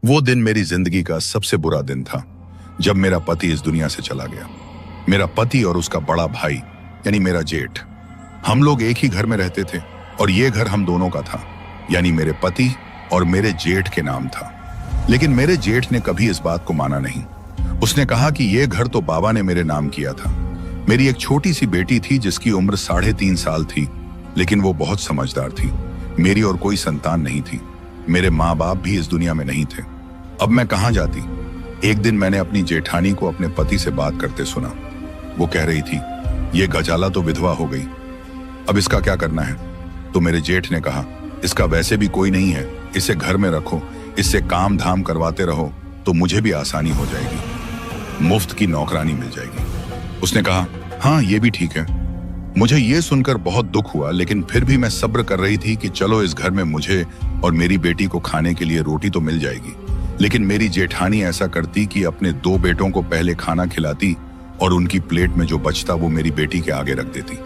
वो दिन मेरी जिंदगी का सबसे बुरा दिन था जब मेरा पति इस दुनिया से चला गया। मेरा पति और उसका बड़ा भाई यानी मेरा जेठ, हम लोग एक ही घर में रहते थे और ये घर हम दोनों का था, यानी मेरे पति और मेरे जेठ के नाम था। लेकिन मेरे जेठ ने कभी इस बात को माना नहीं। उसने कहा कि ये घर तो बाबा ने मेरे नाम किया था। मेरी एक छोटी सी बेटी थी जिसकी उम्र 3.5 साल थी, लेकिन वो बहुत समझदार थी। मेरी और कोई संतान नहीं थी। मेरे माँ बाप भी इस दुनिया में नहीं थे। अब मैं कहाँ जाती? एक दिन मैंने अपनी जेठानी को अपने पति से बात करते सुना। वो कह रही थी, ये गजाला तो विधवा हो गई, अब इसका क्या करना है? तो मेरे जेठ ने कहा, इसका वैसे भी कोई नहीं है, इसे घर में रखो, इससे काम धाम करवाते रहो तो मुझे भी आसानी हो जाएगी, मुफ्त की नौकरानी मिल जाएगी। उसने कहा, हाँ ये भी ठीक है। मुझे ये सुनकर बहुत दुख हुआ, लेकिन फिर भी मैं सब्र कर रही थी कि चलो इस घर में मुझे और मेरी बेटी को खाने के लिए रोटी तो मिल जाएगी। लेकिन मेरी जेठानी ऐसा करती कि अपने 2 बेटों को पहले खाना खिलाती और उनकी प्लेट में जो बचता वो मेरी बेटी के आगे रख देती।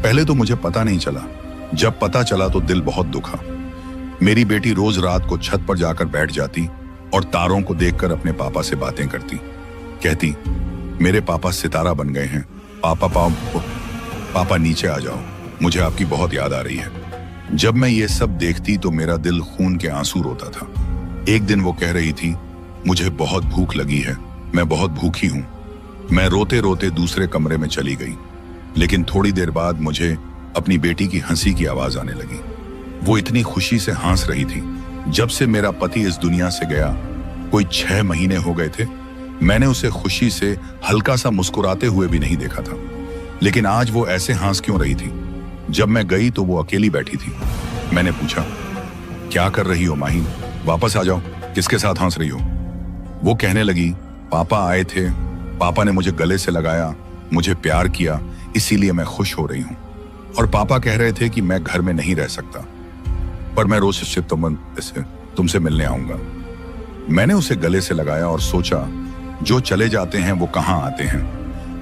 पहले तो मुझे पता नहीं चला, जब पता चला तो दिल बहुत दुखा। मेरी बेटी रोज रात को छत पर जाकर बैठ जाती और तारों को देखकर अपने पापा से बातें करती। कहती, मेरे पापा सितारा बन गए हैं, पापा नीचे आ जाओ, मुझे आपकी बहुत याद आ रही है। जब मैं ये सब देखती तो मेरा दिल खून के आंसू रोता था। एक दिन वो कह रही थी, मुझे बहुत भूख लगी है, मैं बहुत भूखी हूं। मैं रोते रोते दूसरे कमरे में चली गई, लेकिन थोड़ी देर बाद मुझे अपनी बेटी की हंसी की आवाज आने लगी। वो इतनी खुशी से हंस रही थी। जब से मेरा पति इस दुनिया से गया कोई 6 महीने हो गए थे, मैंने उसे खुशी से हल्का सा मुस्कुराते हुए भी नहीं देखा था। लेकिन आज वो ऐसे हंस क्यों रही थी? जब मैं गई तो वो अकेली बैठी थी। मैंने पूछा, क्या कर रही हो माही? वापस आ जाओ, किसके साथ हंस रही हो? वो कहने लगी, पापा आए थे, पापा ने मुझे गले से लगाया, मुझे प्यार किया, इसीलिए मैं खुश हो रही हूं। और पापा कह रहे थे कि मैं घर में नहीं रह सकता, पर मैं रोज से तुमसे मिलने आऊंगा। मैंने उसे गले से लगाया और सोचा, जो चले जाते हैं वो कहां आते हैं,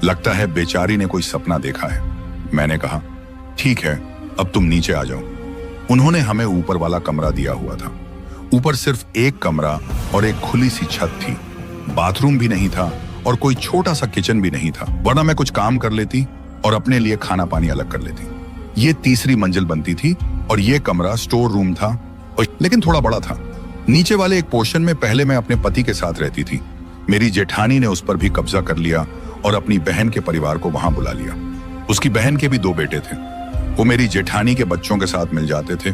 लगता है बेचारी ने कोई सपना देखा है। मैंने कहा, ठीक है, अब तुम नीचे आ जाओ। उन्होंने हमें ऊपर वाला कमरा दिया हुआ था। ऊपर सिर्फ एक कमरा और एक खुली सी छत थी। बाथरूम भी नहीं था और कोई छोटा सा किचन भी नहीं था, वरना मैं कुछ काम कर लेती और अपने लिए खाना पानी अलग कर लेती। ये 3री मंजिल बनती थी और ये कमरा स्टोर रूम था, लेकिन थोड़ा बड़ा था। नीचे वाले एक पोर्शन में पहले मैं अपने पति के साथ रहती थी। मेरी जेठानी ने उस पर भी कब्जा कर लिया और अपनी बहन के परिवार को वहां बुला लिया। उसकी बहन के भी 2 बेटे थे। वो मेरी जेठानी के बच्चों के साथ मिल जाते थे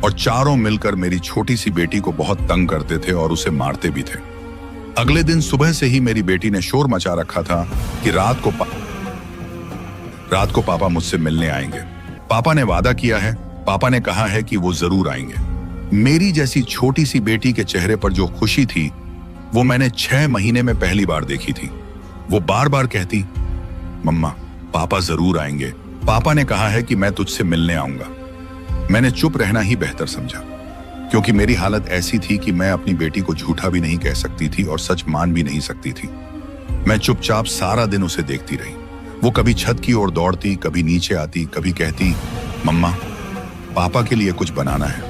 और चारों मिलकर मेरी छोटी सी बेटी को बहुत तंग करते थे और उसे मारते भी थे। अगले दिन सुबह से ही मेरी बेटी ने शोर मचा रखा था कि रात को पापा मुझसे मिलने आएंगे। पापा ने वादा किया है, पापा ने कहा है कि वो जरूर आएंगे। मेरी जैसी छोटी सी बेटी के चेहरे पर जो खुशी थी वो मैंने 6 महीने में पहली बार देखी थी। वो बार बार कहती, मम्मा पापा जरूर आएंगे, पापा ने कहा है कि मैं तुझसे मिलने आऊंगा। मैंने चुप रहना ही बेहतर समझा, क्योंकि मेरी हालत ऐसी थी कि मैं अपनी बेटी को झूठा भी नहीं कह सकती थी और सच मान भी नहीं सकती थी। मैं चुपचाप सारा दिन उसे देखती रही। वो कभी छत की ओर दौड़ती, कभी नीचे आती, कभी कहती, मम्मा पापा के लिए कुछ बनाना है,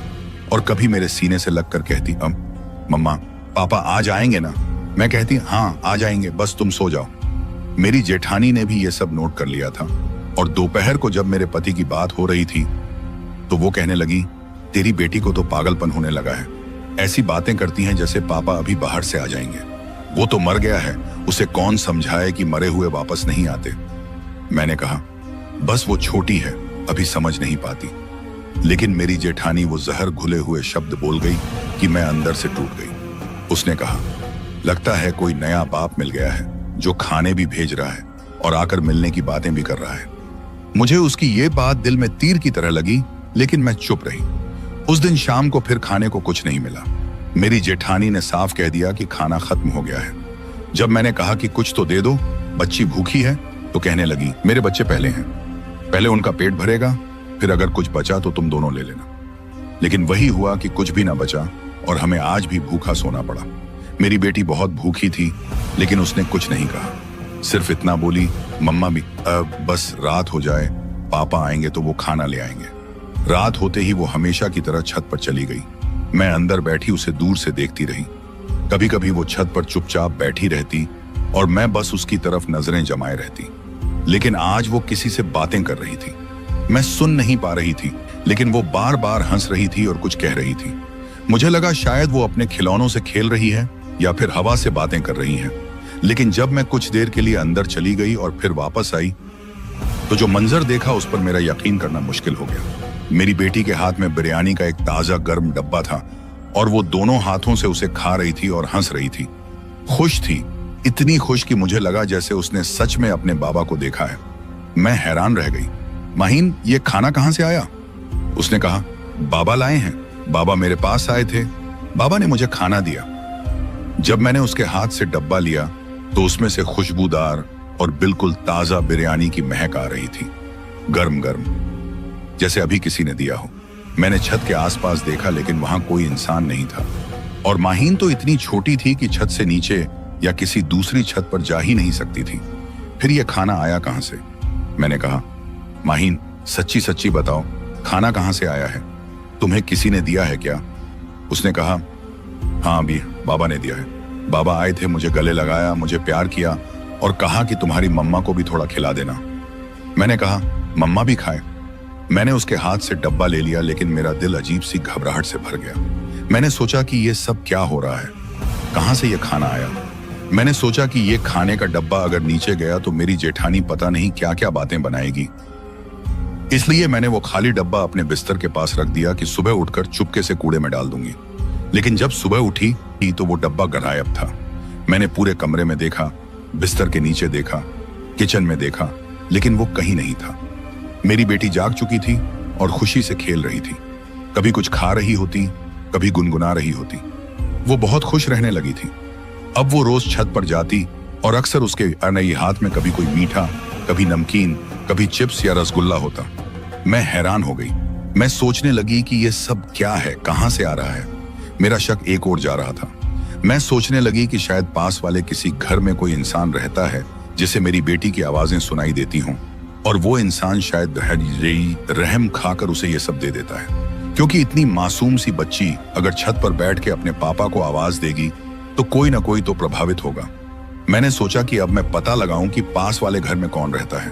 और कभी मेरे सीने से लगकर कहती, मम्मा पापा आज आएंगे ना? मैं कहती, हाँ आ जाएंगे, बस तुम सो जाओ। मेरी जेठानी ने भी ये सब नोट कर लिया था और दोपहर को जब मेरे पति की बात हो रही थी तो वो कहने लगी, तेरी बेटी को तो पागलपन होने लगा है, ऐसी बातें करती हैं जैसे पापा अभी बाहर से आ जाएंगे। वो तो मर गया है, उसे कौन समझाए कि मरे हुए वापस नहीं आते। मैंने कहा, बस वो छोटी है, अभी समझ नहीं पाती। लेकिन मेरी जेठानी वो जहर घुले हुए शब्द बोल गई कि मैं अंदर से टूट गई। उसने कहा, लगता है कोई नया बाप मिल गया है जो खाने भी भेज रहा है और आकर मिलने की बातें भी कर रहा है। मुझे उसकी ये बात दिल में तीर की तरह लगी, लेकिन मैं चुप रही। उस दिन शाम को फिर खाने को कुछ नहीं मिला। मेरी जेठानी ने साफ कह दिया कि खाना खत्म हो गया है। जब मैंने कहा कि कुछ तो दे दो, बच्ची भूखी है, तो कहने लगी, मेरे बच्चे पहले हैं, पहले उनका पेट भरेगा, फिर अगर कुछ बचा तो तुम दोनों ले लेना। लेकिन वही हुआ कि कुछ भी ना बचा और हमें आज भी भूखा सोना पड़ा। मेरी बेटी बहुत भूखी थी, लेकिन उसने कुछ नहीं कहा, सिर्फ इतना बोली, मम्मा भी बस रात हो जाए, पापा आएंगे तो वो खाना ले आएंगे। रात होते ही वो हमेशा की तरह छत पर चली गई। मैं अंदर बैठी उसे दूर से देखती रही। कभी कभी वो छत पर चुपचाप बैठी रहती और मैं बस उसकी तरफ नजरें जमाए रहती। लेकिन आज वो किसी से बातें कर रही थी। मैं सुन नहीं पा रही थी, लेकिन वो बार बार हंस रही थी और कुछ कह रही थी। मुझे लगा शायद वो अपने खिलौनों से खेल रही है या फिर हवा से बातें कर रही है। लेकिन जब मैं कुछ देर के लिए अंदर चली गई और फिर वापस आई, तो जो मंजर देखा उस पर मेरा यकीन करना मुश्किल हो गया। मेरी बेटी के हाथ में बिरयानी का एक ताजा गर्म डब्बा था और वो दोनों हाथों से उसे खा रही थी और हंस रही थी। खुश थी, इतनी खुश कि मुझे लगा जैसे उसने सच में अपने बाबा को देखा है। मैं हैरान रह गई। माहीन, ये खाना कहां से आया? उसने कहा, बाबा लाए हैं। बाबा मेरे पास आए थे, बाबा ने मुझे खाना दिया। जब मैंने उसके हाथ से डब्बा लिया तो उसमें से खुशबूदार और बिल्कुल ताजा बिरयानी की महक आ रही थी, गर्म गर्म, जैसे अभी किसी ने दिया हो। मैंने छत के आसपास देखा, लेकिन वहां कोई इंसान नहीं था। और माहीन तो इतनी छोटी थी कि छत से नीचे या किसी दूसरी छत पर जा ही नहीं सकती थी। फिर यह खाना आया कहां से? मैंने कहा, माहीन सच्ची सच्ची बताओ, खाना कहां से आया है? तुम्हें किसी ने दिया है क्या? उसने कहा, हाँ अभी बाबा ने दिया है। बाबा आए थे, मुझे गले लगाया, मुझे प्यार किया और कहा कि तुम्हारी मम्मा को भी थोड़ा खिला देना। मैंने कहा, मम्मा भी खाए। मैंने उसके हाथ से डब्बा ले लिया, लेकिन मेरा दिल अजीब सी घबराहट से भर गया। मैंने सोचा कि ये सब क्या हो रहा है, कहां से ये खाना आया। मैंने सोचा कि ये खाने का डब्बा अगर नीचे गया तो मेरी जेठानी पता नहीं क्या क्या बातें बनाएगी। इसलिए मैंने वो खाली डब्बा अपने बिस्तर के पास रख दिया कि सुबह उठकर चुपके से कूड़े में डाल दूंगी। लेकिन जब सुबह उठी तो वो डब्बा गायब था। मैंने पूरे कमरे में देखा, बिस्तर के नीचे देखा, किचन में देखा, लेकिन वो कहीं नहीं था। मेरी बेटी जाग चुकी थी और खुशी से खेल रही थी। कभी कुछ खा रही होती, कभी गुनगुना रही होती। वो बहुत खुश रहने लगी थी। अब वो रोज छत पर जाती और अक्सर उसके अनई हाथ में कभी कोई मीठा, कभी नमकीन, कभी चिप्स या रसगुल्ला होता। मैं हैरान हो गई। मैं सोचने लगी कि ये सब क्या है, कहां से आ रहा है। मेरा शक एक ओर जा रहा था। मैं सोचने लगी कि शायद पास वाले किसी घर में कोई इंसान रहता है जिसे मेरी बेटी की आवाजें सुनाई देती हों, और वो इंसान शायद रहम खाकर उसे ये सब दे देता है। क्योंकि इतनी मासूम सी बच्ची अगर छत पर बैठ के अपने पापा को आवाज देगी तो कोई ना कोई तो प्रभावित होगा। मैंने सोचा कि अब मैं पता लगाऊं कि पास वाले घर में कौन रहता है,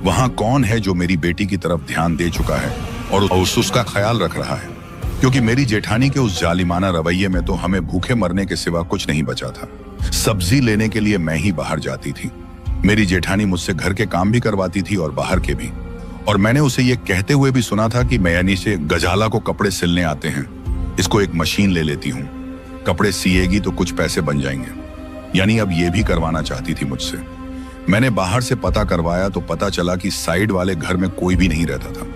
वहां कौन है जो मेरी बेटी की तरफ ध्यान दे चुका है और उसका ख्याल रख रहा है। क्योंकि मेरी जेठानी के उस जालिमाना रवैये में तो हमें भूखे मरने के सिवा कुछ नहीं बचा था। सब्जी लेने के लिए मैं ही बाहर जाती थी। मेरी जेठानी मुझसे घर के काम भी करवाती थी और बाहर के भी। और मैंने उसे ये कहते हुए भी सुना था कि मैयानी से गजाला को कपड़े सिलने आते हैं, इसको एक मशीन ले लेती हूँ, कपड़े सिएगी तो कुछ पैसे बन जाएंगे। यानी अब ये भी करवाना चाहती थी मुझसे। मैंने बाहर से पता करवाया तो पता चला कि साइड वाले घर में कोई भी नहीं रहता था।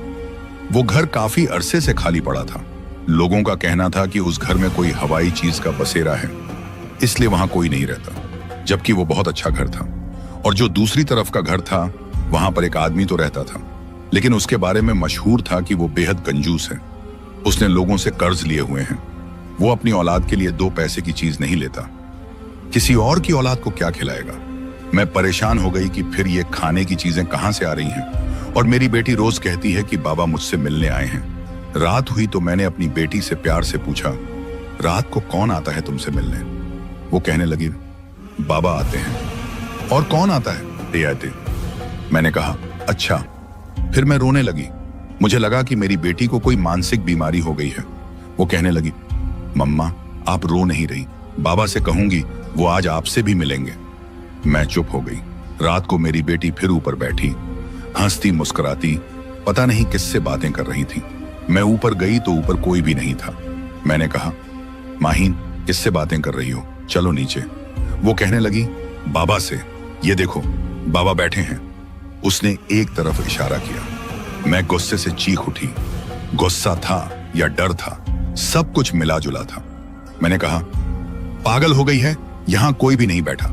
वो घर काफी अरसे से खाली पड़ा था। लोगों का कहना था कि उस घर में कोई हवाई चीज का बसेरा है, इसलिए वहां कोई नहीं रहता। जबकि वो बहुत अच्छा घर था। और जो दूसरी तरफ का घर था, वहां पर एक आदमी तो रहता था, लेकिन उसके बारे में मशहूर था कि वो बेहद कंजूस है। उसने लोगों से कर्ज लिए हुए हैं। वो अपनी औलाद के लिए 2 पैसे की चीज नहीं लेता। किसी और की औलाद को क्या खिलाएगा। मैं परेशान हो गई कि फिर ये खाने की चीजें कहां से आ रही हैं। और मेरी बेटी रोज कहती है कि बाबा मुझसे मिलने आए हैं। रात हुई तो मैंने अपनी बेटी से प्यार से पूछा, रात को कौन आता है तुमसे मिलने? वो कहने लगी, बाबा आते हैं। और कौन आता है? ते आते। मैंने कहा, अच्छा। फिर मैं रोने लगी। मुझे लगा कि मेरी बेटी को कोई मानसिक बीमारी हो गई है। वो कहने लगी, मम्मा आप रो नहीं रही, बाबा से कहूंगी वो आज आपसे भी मिलेंगे। मैं चुप हो गई। रात को मेरी बेटी फिर ऊपर बैठी, हंसती मुस्कुराती, पता नहीं किससे बातें कर रही थी। मैं ऊपर गई तो ऊपर कोई भी नहीं था। मैंने कहा, माहीन किससे बातें कर रही हो, चलो नीचे। वो कहने लगी, बाबा से, ये देखो बाबा बैठे हैं। उसने एक तरफ इशारा किया। मैं गुस्से से चीख उठी। गुस्सा था या डर था, सब कुछ मिला जुला था। मैंने कहा, पागल हो गई है, यहां कोई भी नहीं बैठा।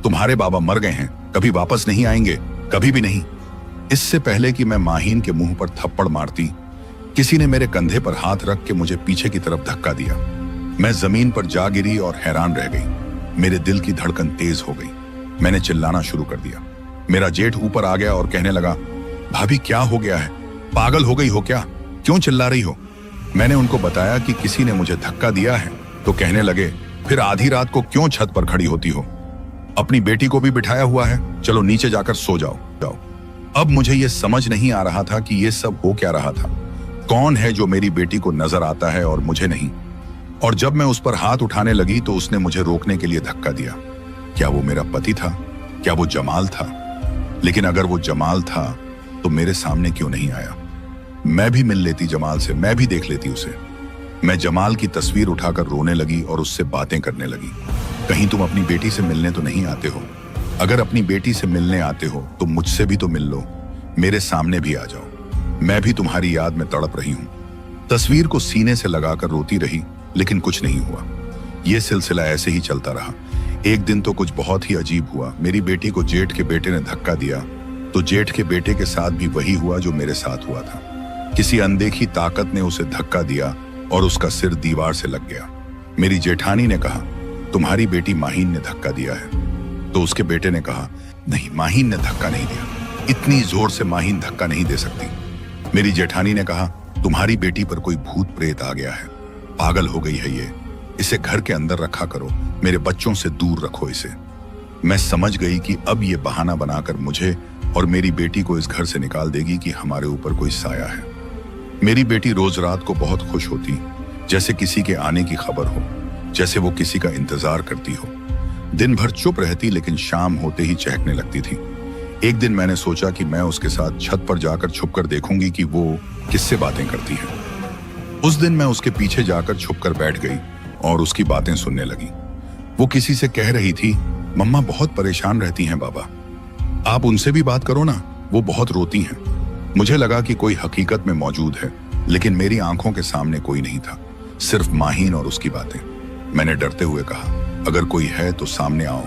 तुम्हारे बाबा मर गए हैं, कभी वापस नहीं आएंगे, कभी भी नहीं। इससे पहले कि मैं माहीन के मुंह पर थप्पड़ मारती, किसी ने मेरे कंधे पर हाथ रख के मुझे पीछे की तरफ धक्का दिया। मैं जमीन पर जा गिरी और हैरान रह गई। मेरे दिल की धड़कन तेज हो गई। मैंने चिल्लाना शुरू कर दिया। मेरा जेठ ऊपर आ गया और कहने लगा, भाभी क्या हो गया है, पागल हो गई हो क्या, क्यों चिल्ला रही हो? मैंने उनको बताया कि किसी ने मुझे धक्का दिया है। तो कहने लगे, फिर आधी रात को क्यों छत पर खड़ी होती हो? अपनी बेटी को भी बिठाया हुआ है, चलो नीचे जाकर सो जाओ जाओ। अब मुझे यह समझ नहीं आ रहा था कि यह सब हो क्या रहा था। कौन है जो मेरी बेटी को नजर आता है और मुझे नहीं? और जब मैं उस पर हाथ उठाने लगी तो उसने मुझे रोकने के लिए धक्का दिया। क्या वो मेरा पति था? क्या वो जमाल था? लेकिन अगर वो जमाल था तो मेरे सामने क्यों नहीं आया? मैं भी मिल लेती जमाल से, मैं भी देख लेती उसे। मैं जमाल की तस्वीर उठाकर रोने लगी और उससे बातें करने लगी। कहीं तुम अपनी बेटी से मिलने तो नहीं आते हो? अगर अपनी बेटी से मिलने आते हो तो मुझसे भी तो मिल लो, मेरे सामने भी आ जाओ। मैं भी तुम्हारी याद में तड़प रही हूं। तस्वीर को सीने से लगाकर रोती रही, लेकिन कुछ नहीं हुआ। यह सिलसिला ऐसे ही चलता रहा। एक दिन तो कुछ बहुत ही अजीब हुआ। मेरी बेटी को जेठ के बेटे ने धक्का दिया तो जेठ के बेटे के साथ भी वही हुआ जो मेरे साथ हुआ था। किसी अनदेखी ताकत ने उसे धक्का दिया और उसका सिर दीवार से लग गया। मेरी जेठानी ने कहा, तुम्हारी बेटी माहीन ने धक्का दिया है। तो उसके बेटे ने कहा, नहीं, माहीन ने धक्का नहीं दिया, इतनी जोर से माहीन धक्का नहीं दे सकती। मेरी जेठानी ने कहा, तुम्हारी बेटी पर कोई भूत प्रेत आ गया है, पागल हो गई है ये, इसे घर के अंदर रखा करो, मेरे बच्चों से दूर रखो इसे। मैं समझ गई कि अब ये बहाना बनाकर मुझे और मेरी बेटी को इस घर से निकाल देगी कि हमारे ऊपर कोई साया है। मेरी बेटी रोज रात को बहुत खुश होती, जैसे किसी के आने की खबर हो, जैसे वो किसी का इंतजार करती हो। दिन भर चुप रहती, लेकिन शाम होते ही चहकने लगती थी। एक दिन मैंने सोचा कि मैं उसके साथ छत पर जाकर छुपकर देखूंगी कि वो किससे बातें करती है। उस दिन मैं उसके पीछे जाकर छुपकर बैठ गई और उसकी बातें सुनने लगी। वो किसी से कह रही थी, मम्मा बहुत परेशान रहती हैं बाबा, आप उनसे भी बात करो ना, वो बहुत रोती हैं। मुझे लगा कि कोई हकीकत में मौजूद है, लेकिन मेरी आंखों के सामने कोई नहीं था, सिर्फ माहीन और उसकी बातें। मैंने डरते हुए कहा, अगर कोई है तो सामने आओ,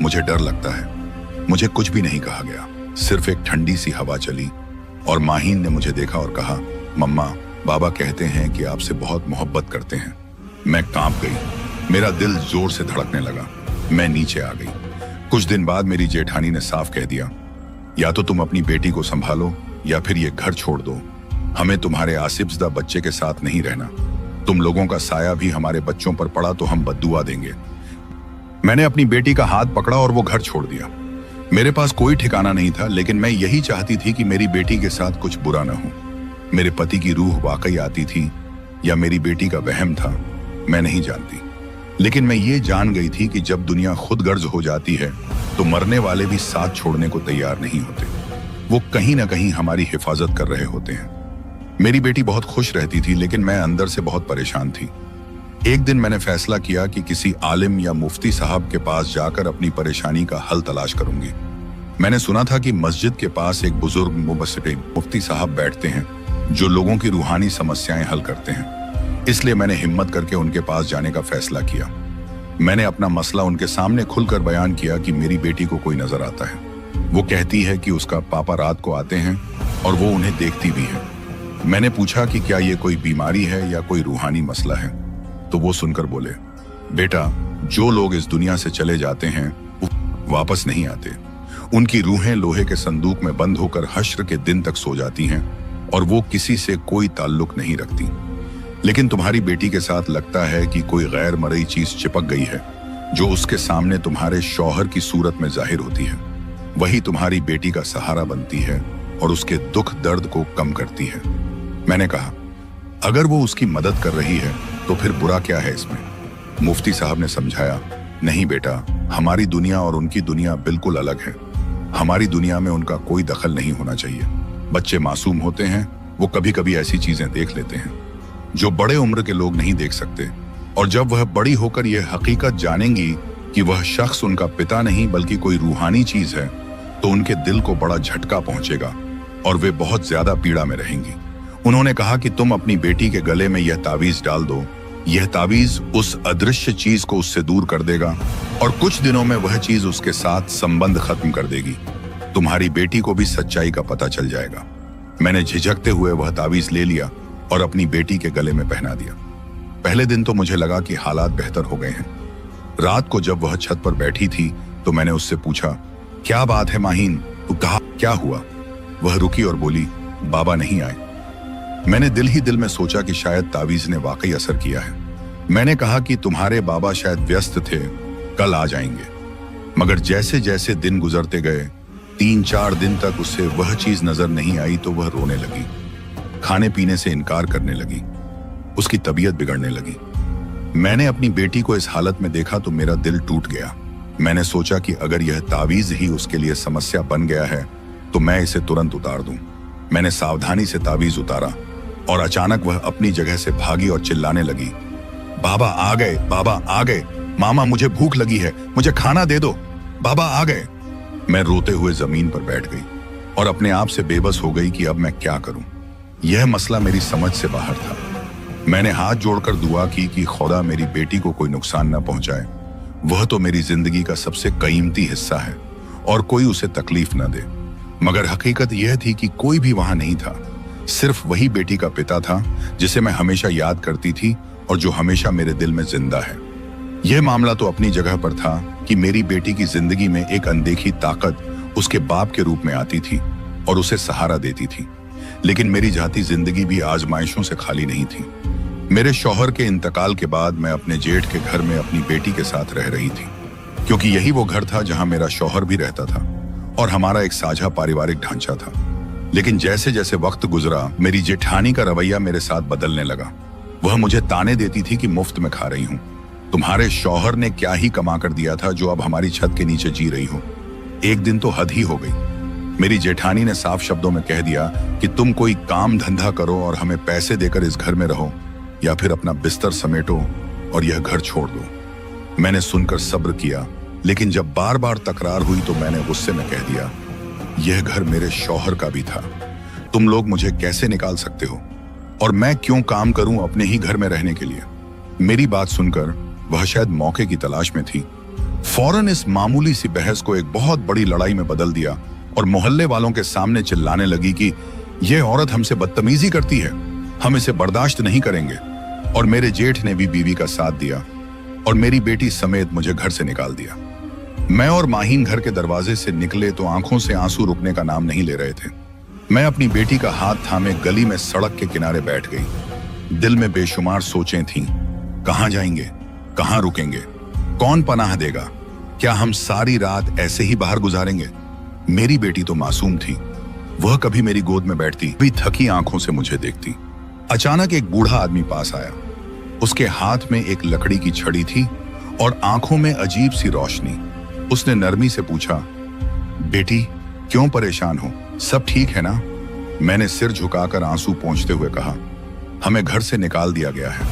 मुझे डर लगता है। मुझे कुछ भी नहीं कहा गया, सिर्फ एक ठंडी सी हवा चली और माहीन ने मुझे देखा और कहा, मम्मा बाबा कहते हैं कि आपसे बहुत मोहब्बत करते हैं। मैं कांप गई, मेरा दिल जोर से धड़कने लगा। मैं नीचे आ गई। कुछ दिन बाद मेरी जेठानी ने साफ कह दिया, या तो तुम अपनी बेटी को संभालो या फिर ये घर छोड़ दो। हमें तुम्हारे आसिफजदा बच्चे के साथ नहीं रहना। तुम लोगों का साया भी हमारे बच्चों पर पड़ा तो हम बद्दुआ देंगे। मैंने अपनी बेटी का हाथ पकड़ा और वो घर छोड़ दिया। मेरे पास कोई ठिकाना नहीं था, लेकिन मैं यही चाहती थी कि मेरी बेटी के साथ कुछ बुरा न हो। मेरे पति की रूह वाकई आती थी या मेरी बेटी का वहम था, मैं नहीं जानती। लेकिन मैं ये जान गई थी कि जब दुनिया खुद गर्ज हो जाती है तो मरने वाले भी साथ छोड़ने को तैयार नहीं होते। वो कहीं ना कहीं हमारी हिफाजत कर रहे होते हैं। मेरी बेटी बहुत खुश रहती थी, लेकिन मैं अंदर से बहुत परेशान थी। एक दिन मैंने फैसला किया कि किसी आलिम या मुफ्ती साहब के पास जाकर अपनी परेशानी का हल तलाश करूंगी। मैंने सुना था कि मस्जिद के पास एक बुजुर्ग मुफ्ती साहब बैठते हैं जो लोगों की रूहानी समस्याएं हल करते हैं। इसलिए मैंने हिम्मत करके उनके पास जाने का फैसला किया। मैंने अपना मसला उनके सामने खुलकर बयान किया कि मेरी बेटी को कोई नजर आता है। वो कहती है कि उसका पापा रात को आते हैं और वो उन्हें देखती भी है। मैंने पूछा कि क्या ये कोई बीमारी है या कोई रूहानी मसला है, तो वो सुनकर बोले, बेटा, जो लोग इस दुनिया से चले जाते हैं वो वापस नहीं आते। उनकी रूहें लोहे के संदूक में बंद होकर हश्र के दिन तक सो जाती हैं और वो किसी से कोई ताल्लुक नहीं रखती। लेकिन तुम्हारी बेटी के साथ लगता है कि कोई गैर मरई चीज चिपक गई है जो उसके सामने तुम्हारे शौहर की सूरत में जाहिर होती है। वही तुम्हारी बेटी का सहारा बनती है और उसके दुख दर्द को कम करती है। मैंने कहा, अगर वो उसकी मदद कर रही है तो फिर बुरा क्या है इसमें? मुफ्ती साहब ने समझाया, नहीं बेटा, हमारी दुनिया और उनकी दुनिया बिल्कुल अलग है। हमारी दुनिया में उनका कोई दखल नहीं होना चाहिए। बच्चे मासूम होते हैं, वो कभी कभी ऐसी चीजें देख लेते हैं जो बड़े उम्र के लोग नहीं देख सकते। और जब वह बड़ी होकर यह हकीकत जानेंगी कि वह शख्स उनका पिता नहीं बल्कि कोई रूहानी चीज है, तो उनके दिल को बड़ा झटका पहुंचेगा और वे बहुत ज्यादा पीड़ा में रहेंगी। उन्होंने कहा कि तुम अपनी बेटी के गले में यह तावीज डाल दो। यह तावीज उस अदृश्य चीज को उससे दूर कर देगा और कुछ दिनों में वह चीज उसके साथ संबंध खत्म कर देगी। तुम्हारी बेटी को भी सच्चाई का पता चल जाएगा। मैंने झिझकते हुए वह तावीज ले लिया और अपनी बेटी के गले में पहना दिया। पहले दिन तो मुझे लगा कि हालात बेहतर हो गए हैं। रात को जब वह छत पर बैठी थी तो मैंने उससे पूछा, क्या बात है माहीन, तू कहा, क्या हुआ? वह रुकी और बोली, बाबा नहीं आए। मैंने दिल ही दिल में सोचा कि शायद तावीज ने वाकई असर किया है। मैंने कहा कि तुम्हारे बाबा शायद व्यस्त थे, कल आ जाएंगे। मगर जैसे जैसे दिन गुजरते गए, 3-4 दिन तक उससे वह चीज नजर नहीं आई तो वह रोने लगी, खाने पीने से इनकार करने लगी, उसकी तबीयत बिगड़ने लगी। मैंने अपनी बेटी को इस हालत में देखा तो मेरा दिल टूट गया। मैंने सोचा कि अगर यह तावीज ही उसके लिए समस्या बन गया है तो मैं इसे तुरंत उतार दूं। मैंने सावधानी से तावीज उतारा और अचानक वह अपनी जगह से भागी और चिल्लाने लगी, बाबा आ गए, बाबा आ गए, मामा मुझे भूख लगी है, मुझे खाना दे दो, बाबा आ गए। मैं रोते हुए जमीन पर बैठ गई और अपने आप से बेबस हो गई कि अब मैं क्या करूं। यह मसला मेरी समझ से बाहर था। मैंने हाथ जोड़कर दुआ की कि खुदा मेरी बेटी को कोई नुकसान न पहुंचाए। वह तो मेरी जिंदगी का सबसे कीमती हिस्सा है और कोई उसे तकलीफ न दे। मगर हकीकत यह थी कि कोई भी वहां नहीं था, सिर्फ वही बेटी का पिता था जिसे मैं हमेशा याद करती थी और जो हमेशा मेरे दिल में जिंदा है। यह मामला तो अपनी जगह पर था कि मेरी बेटी की जिंदगी में एक अनदेखी ताकत उसके बाप के रूप में आती थी और उसे सहारा देती थी। लेकिन मेरी जाती जिंदगी भी आजमाइशों से खाली नहीं थी। मेरे शौहर के इंतकाल के बाद मैं अपने जेठ के घर में अपनी बेटी के साथ रह रही थी, क्योंकि यही वो घर था जहां मेरा शौहर भी रहता था और हमारा एक साझा पारिवारिक ढांचा था। लेकिन जैसे जैसे वक्त गुजरा, मेरी जेठानी का रवैया मेरे साथ बदलने लगा। वह मुझे ताने देती थी कि मुफ्त में खा रही हूं, तुम्हारे शौहर ने क्या ही कमा कर दिया था जो अब हमारी छत के नीचे जी रही हो। एक दिन तो हद ही हो गई। मेरी जेठानी ने साफ शब्दों में कह दिया कि तुम कोई काम धंधा करो और हमें पैसे देकर इस घर में रहो, या फिर अपना बिस्तर समेटो और यह घर छोड़ दो। मैंने सुनकर सब्र किया, लेकिन जब बार बार तकरार हुई तो मैंने गुस्से में कह दिया, यह घर मेरे शौहर का भी था, तुम लोग मुझे कैसे निकाल सकते हो, और मैं क्यों काम करूं अपने ही घर में रहने के लिए। मेरी बात सुनकर वह शायद मौके की तलाश में थी, फौरन इस मामूली सी बहस को एक बहुत बड़ी लड़ाई में बदल दिया और मोहल्ले वालों के सामने चिल्लाने लगी कि यह औरत हमसे बदतमीजी करती है, हम इसे बर्दाश्त नहीं करेंगे। और मेरे जेठ ने भी बीवी का साथ दिया और मेरी बेटी समेत मुझे घर से निकाल दिया। मैं और माहीन घर के दरवाजे से निकले तो आंखों से आंसू रुकने का नाम नहीं ले रहे थे। मैं अपनी बेटी का हाथ थामे गली में सड़क के किनारे बैठ गई। दिल में बेशुमार सोचें थीं, कहां जाएंगे, कहां रुकेंगे, कौन पनाह देगा, क्या हम सारी रात ऐसे ही बाहर गुजारेंगे। मेरी बेटी तो मासूम थी, वह कभी मेरी गोद में बैठती, भी थकी आंखों से मुझे देखती। अचानक एक बूढ़ा आदमी पास आया। उसके हाथ में एक लकड़ी की छड़ी थी और आंखों में अजीब सी रोशनी। उसने नरमी से पूछा, बेटी क्यों परेशान हो, सब ठीक है ना। मैंने सिर झुकाकर आंसू पोंछते हुए कहा, हमें घर से निकाल दिया गया है,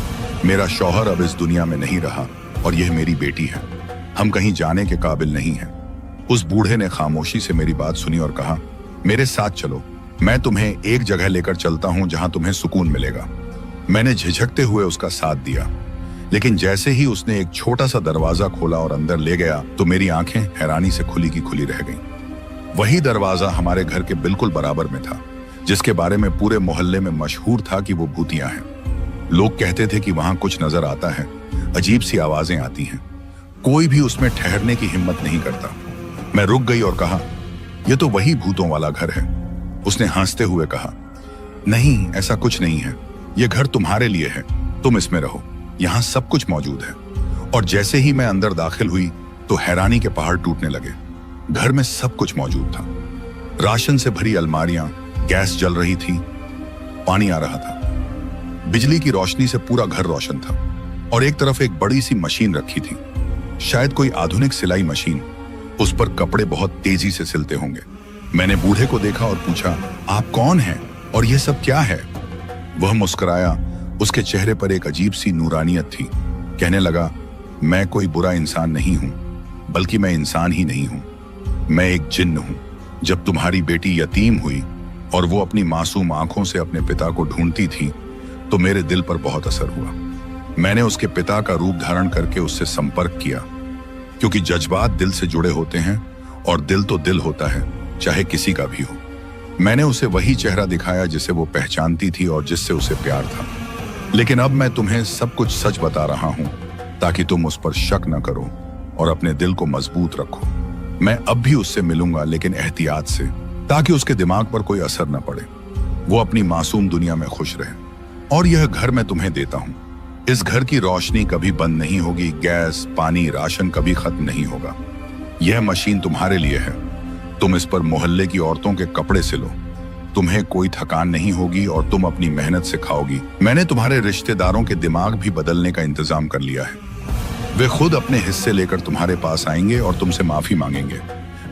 मेरा शौहर अब इस दुनिया में नहीं रहा और यह मेरी बेटी है, हम कहीं जाने के काबिल नहीं हैं। उस बूढ़े ने खामोशी से मेरी बात सुनी और कहा, मेरे साथ चलो, मैं तुम्हें एक जगह लेकर चलता हूं जहां तुम्हें सुकून मिलेगा। मैंने झिझकते हुए उसका साथ दिया, लेकिन जैसे ही उसने एक छोटा सा दरवाजा खोला और अंदर ले गया तो मेरी आंखें हैरानी से खुली की खुली रह गईं। वही दरवाजा हमारे घर के बिल्कुल बराबर में था, जिसके बारे में पूरे मोहल्ले में मशहूर था कि वो भूतिया हैं। लोग कहते थे कि वहां कुछ नजर आता है, अजीब सी आवाजें आती हैं, कोई भी उसमें ठहरने की हिम्मत नहीं करता। मैं रुक गई और कहा, यह तो वही भूतों वाला घर है। उसने हंसते हुए कहा, नहीं ऐसा कुछ नहीं है, यह घर तुम्हारे लिए है, तुम इसमें रहो, यहां सब कुछ मौजूद है। और जैसे ही मैं अंदर दाखिल हुई तो हैरानी के पहाड़ टूटने लगे। घर में सब कुछ मौजूद था, राशन से भरी अलमारियां, गैस जल रही थी, पानी आ रहा था, बिजली की रोशनी से पूरा घर रोशन था और एक तरफ एक बड़ी सी मशीन रखी थी, शायद कोई आधुनिक सिलाई मशीन। उस पर कपड़े बहुत तेजी से सिलते होंगे। मैंने बूढ़े को देखा और पूछा, आप कौन हैं और यह सब क्या है। वह मुस्कुराया, उसके चेहरे पर एक अजीब सी नूरानियत थी। कहने लगा, मैं कोई बुरा इंसान नहीं हूं, बल्कि मैं इंसान ही नहीं हूं, मैं एक जिन्न हूं। जब तुम्हारी बेटी यतीम हुई और वो अपनी मासूम आंखों से अपने पिता को ढूंढती थी तो मेरे दिल पर बहुत असर हुआ। मैंने उसके पिता का रूप धारण करके उससे संपर्क किया, क्योंकि जज्बात दिल से जुड़े होते हैं और दिल तो दिल होता है, चाहे किसी का भी हो। मैंने उसे वही चेहरा दिखाया जिसे वो पहचानती थी और जिससे उसे प्यार था। लेकिन अब मैं तुम्हें सब कुछ सच बता रहा हूं ताकि तुम उस पर शक न करो और अपने दिल को मजबूत रखो। मैं अब भी उससे मिलूंगा, लेकिन एहतियात से, ताकि उसके दिमाग पर कोई असर न पड़े, वो अपनी मासूम दुनिया में खुश रहे। और यह घर मैं तुम्हें देता हूं, इस घर की रोशनी कभी बंद नहीं होगी, गैस, पानी, राशन कभी खत्म नहीं होगा। यह मशीन तुम्हारे लिए है। तुम इस पर मोहल्ले की औरतों के कपड़े सिलो। तुम्हें कोई थकान नहीं होगी और तुम अपनी मेहनत से खाओगी। मैंने तुम्हारे रिश्तेदारों के दिमाग भी बदलने का इंतजाम कर लिया है। वे खुद अपने हिस्से लेकर तुम्हारे पास आएंगे और तुमसे माफी मांगेंगे।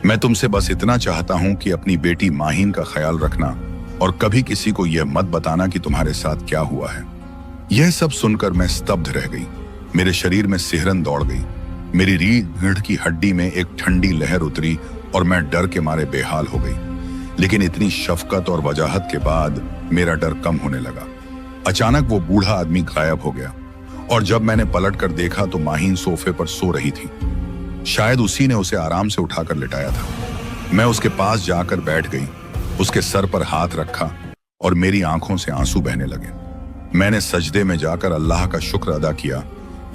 मैं तुमसे बस इतना चाहता हूं कि अपनी बेटी माहीन का ख्याल रखना और कभी किसी को यह मत बताना कि तुम्हारे साथ क्या हुआ है। यह सब सुनकर मैं स्तब्ध रह गई। मेरे शरीर में सिहरन दौड़ गई। मेरी रीढ़ की हड्डी में एक ठंडी लहर उतरी और मैं डर के मारे बेहाल हो गई। लेकिन इतनी शफकत और वजाहत के बाद मेरा डर कम होने लगा। अचानक वो बूढ़ा आदमी गायब हो गया और जब मैंने पलट कर देखा तो माहीन सोफे पर सो रही थी। शायद उसी ने उसे आराम से उठाकर लिटाया था। मैं उसके पास जाकर बैठ गई, उसके सर पर हाथ रखा और मेरी आंखों से आंसू बहने लगे। मैंने सजदे में जाकर अल्लाह का शुक्र अदा किया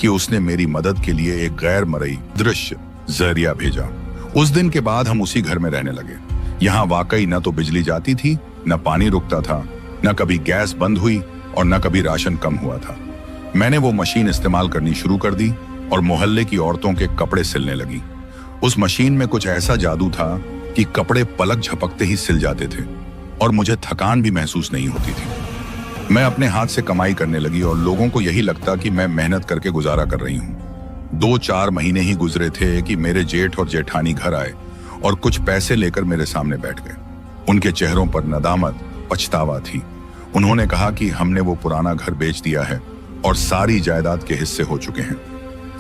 कि उसने मेरी मदद के लिए एक गैर मरई दृश्य जरिया भेजा। उस दिन के बाद हम उसी घर में रहने लगे। यहाँ वाकई न तो बिजली जाती थी, न पानी रुकता था, न कभी गैस बंद हुई और न कभी राशन कम हुआ था। मैंने वो मशीन इस्तेमाल करनी शुरू कर दी और मोहल्ले की औरतों के कपड़े सिलने लगी। उस मशीन में कुछ ऐसा जादू था कि कपड़े पलक झपकते ही सिल जाते थे और मुझे थकान भी महसूस नहीं होती थी। मैं अपने हाथ से कमाई करने लगी और लोगों को यही लगता कि मैं मेहनत करके गुजारा कर रही हूँ। 2-4 महीने ही गुजरे थे कि मेरे जेठ और जेठानी घर आए और कुछ पैसे लेकर मेरे सामने बैठ गए। उनके चेहरों पर नदामत, पछतावा थी। उन्होंने कहा कि हमने वो पुराना घर बेच दिया है और सारी जायदाद के हिस्से हो चुके हैं।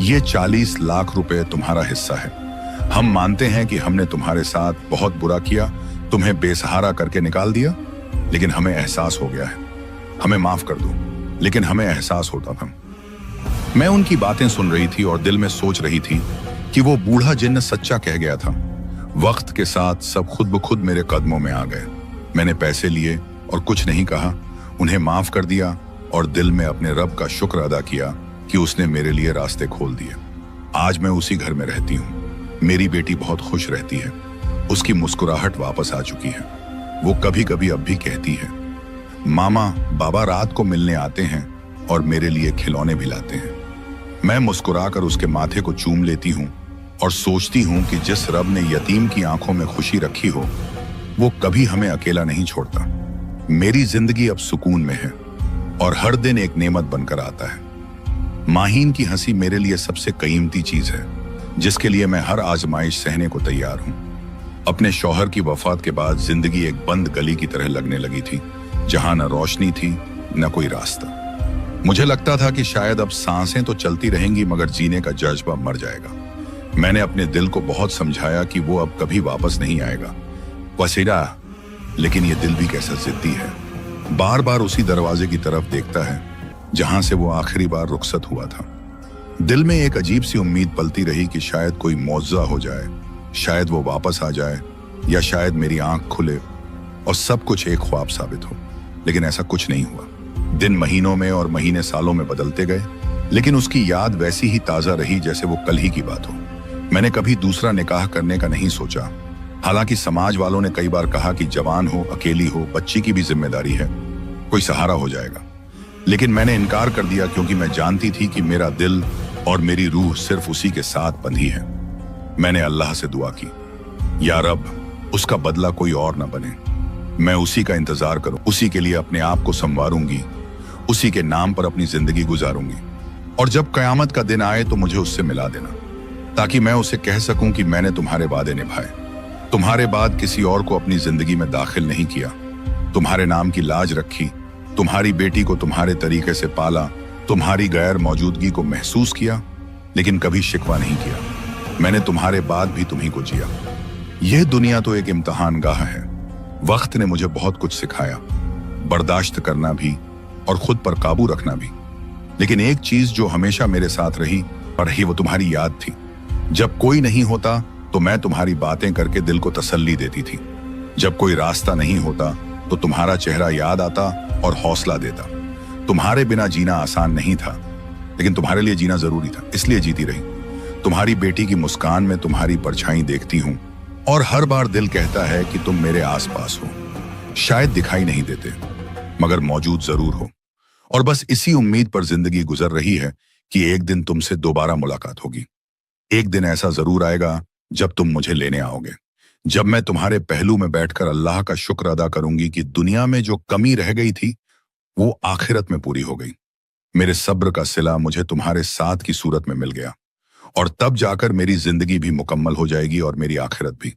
ये 40 लाख रुपए तुम्हारा हिस्सा है। हम मानते हैं कि हमने तुम्हारे साथ बहुत बुरा किया, तुम्हें बेसहारा करके निकाल दिया, लेकिन हमें एहसास हो गया है। हमें माफ कर दो। लेकिन हमें एहसास होता था। मैं उनकी बातें सुन रही थी और दिल में सोच रही थी कि वो बूढ़ा जिन्न सच्चा कह गया था। वक्त के साथ सब खुद ब खुद मेरे कदमों में आ गए। मैंने पैसे लिए और कुछ नहीं कहा, उन्हें माफ कर दिया और दिल में अपने रब का शुक्र अदा किया कि उसने मेरे लिए रास्ते खोल दिए। आज मैं उसी घर में रहती हूँ। मेरी बेटी बहुत खुश रहती है। उसकी मुस्कुराहट वापस आ चुकी है। वो कभी कभी अब भी कहती है, मामा बाबा रात को मिलने आते हैं और मेरे लिए खिलौने भी लाते हैं। मैं मुस्कुराकर उसके माथे को चूम लेती हूँ और सोचती हूँ कि जिस रब ने यतीम की आंखों में खुशी रखी हो, वो कभी हमें अकेला नहीं छोड़ता। मेरी जिंदगी अब सुकून में है और हर दिन एक नेमत बनकर आता है। माहीन की हंसी मेरे लिए सबसे कीमती चीज है, जिसके लिए मैं हर आजमाइश सहने को तैयार हूँ। अपने शौहर की वफात के बाद जिंदगी एक बंद गली की तरह लगने लगी थी, जहां न रोशनी थी न कोई रास्ता। मुझे लगता था कि शायद अब सांसें तो चलती रहेंगी मगर जीने का जज्बा मर जाएगा। मैंने अपने दिल को बहुत समझाया कि वो अब कभी वापस नहीं आएगा। वसीरा, लेकिन ये दिल भी कैसा जिद्दी है। बार बार उसी दरवाजे की तरफ देखता है जहां से वो आखिरी बार रुखसत हुआ था। दिल में एक अजीब सी उम्मीद पलती रही कि शायद कोई मौजज़ा हो जाए, शायद वो वापस आ जाए, या शायद मेरी आंख खुले और सब कुछ एक ख्वाब साबित हो। लेकिन ऐसा कुछ नहीं हुआ। दिन महीनों में और महीने सालों में बदलते गए, लेकिन उसकी याद वैसी ही ताजा रही जैसे वो कल ही की बात हो। मैंने कभी दूसरा निकाह करने का नहीं सोचा। हालांकि समाज वालों ने कई बार कहा कि जवान हो, अकेली हो, बच्ची की भी जिम्मेदारी है, कोई सहारा हो जाएगा। लेकिन मैंने इनकार कर दिया क्योंकि मैं जानती थी कि मेरा दिल और मेरी रूह सिर्फ उसी के साथ बंधी है। मैंने अल्लाह से दुआ की, या रब, उसका बदला कोई और ना बने। मैं उसी का इंतजार करूं, उसी के लिए अपने आप को संवारूंगी, उसी के नाम पर अपनी जिंदगी गुजारूंगी। और जब कयामत का दिन आए तो मुझे उससे मिला देना, ताकि मैं उसे कह सकूं कि मैंने तुम्हारे वादे निभाए। तुम्हारे बाद किसी और को अपनी जिंदगी में दाखिल नहीं किया। तुम्हारे नाम की लाज रखी, तुम्हारी बेटी को तुम्हारे तरीके से पाला, तुम्हारी गैर मौजूदगी को महसूस किया, लेकिन कभी शिकवा नहीं किया। मैंने तुम्हारे बाद भी तुम्ही को जिया। यह दुनिया तो एक इम्तिहान गाह है। वक्त ने मुझे बहुत कुछ सिखाया, बर्दाश्त करना भी और खुद पर काबू रखना भी। लेकिन एक चीज जो हमेशा मेरे साथ रही और रही, वो तुम्हारी याद थी। जब कोई नहीं होता तो मैं तुम्हारी बातें करके दिल को तसल्ली देती थी। जब कोई रास्ता नहीं होता तो तुम्हारा चेहरा याद आता और हौसला देता। तुम्हारे बिना जीना आसान नहीं था, लेकिन तुम्हारे लिए जीना जरूरी था, इसलिए जीती रही। तुम्हारी बेटी की मुस्कान में तुम्हारी परछाई देखती हूँ और हर बार दिल कहता है कि तुम मेरे आसपास हो। शायद दिखाई नहीं देते, मगर मौजूद जरूर हो। और बस इसी उम्मीद पर जिंदगी गुजर रही है कि एक दिन तुमसे दोबारा मुलाकात होगी। एक दिन ऐसा जरूर आएगा जब तुम मुझे लेने आओगे, जब मैं तुम्हारे पहलू में बैठकर अल्लाह का शुक्र अदा करूंगी कि दुनिया में जो कमी रह गई थी वो आखिरत में पूरी हो गई। मेरे सब्र का सिला मुझे तुम्हारे साथ की सूरत में मिल गया, और तब जाकर मेरी जिंदगी भी मुकम्मल हो जाएगी और मेरी आखिरत भी।